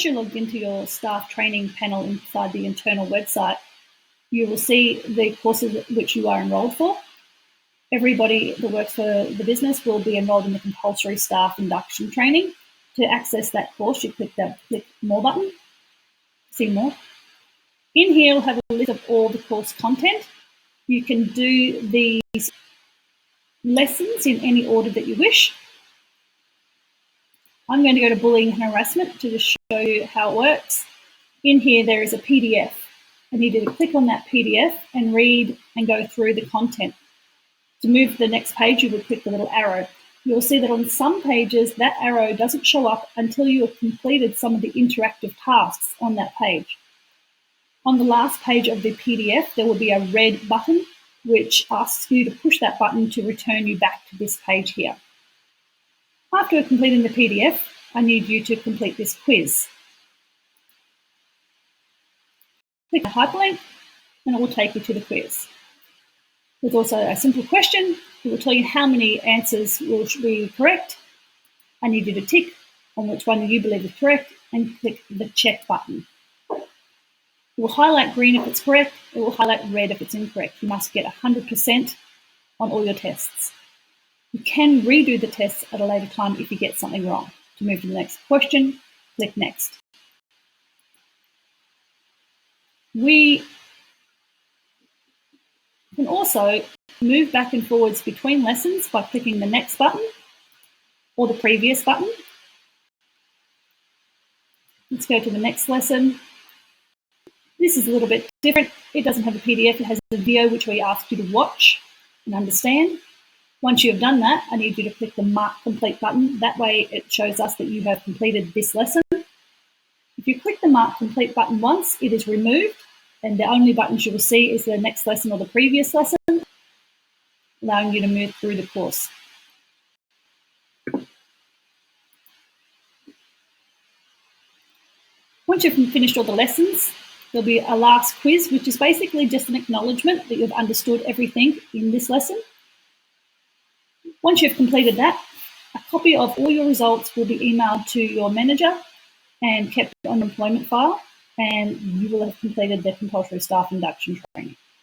you're logged into your staff training panel inside the internal website, you will see the courses which you are enrolled for. Everybody that works for the business will be enrolled in the compulsory staff induction training. To access that course, you click the click more button, see more. In here, you'll have a list of all the course content. You can do these lessons in any order that you wish. I'm going to go to bullying and harassment to just show you how it works. In here, there is a PDF. I need you to click on that PDF and read and go through the content. To move to the next page, you would click the little arrow. You'll see that on some pages, that arrow doesn't show up until you have completed some of the interactive tasks on that page. On the last page of the PDF, there will be a red button, which asks you to push that button to return you back to this page here. After completing the PDF, I need you to complete this quiz. Click the hyperlink, and it will take you to the quiz. There's also a simple question. It will tell you how many answers will be correct. I need you to tick on which one you believe is correct and click the check button. It will highlight green if it's correct. It will highlight red if it's incorrect. You must get 100% on all your tests. You can redo the tests at a later time if you get something wrong. To move to the next question, click next. We can also move back and forwards between lessons by clicking the next button or the previous button. Let's go to the next lesson. This is a little bit different. It doesn't have a PDF, it has a video which we ask you to watch and understand. Once you have done that, I need you to click the Mark Complete button. That way it shows us that you have completed this lesson. If you click the Mark Complete button once, it is removed, and the only buttons you will see is the next lesson or the previous lesson, allowing you to move through the course. Once you've finished all the lessons, there'll be a last quiz, which is basically just an acknowledgement that you've understood everything in this lesson. Once you've completed that, a copy of all your results will be emailed to your manager and kept on the employment file, and you will have completed the compulsory staff induction training.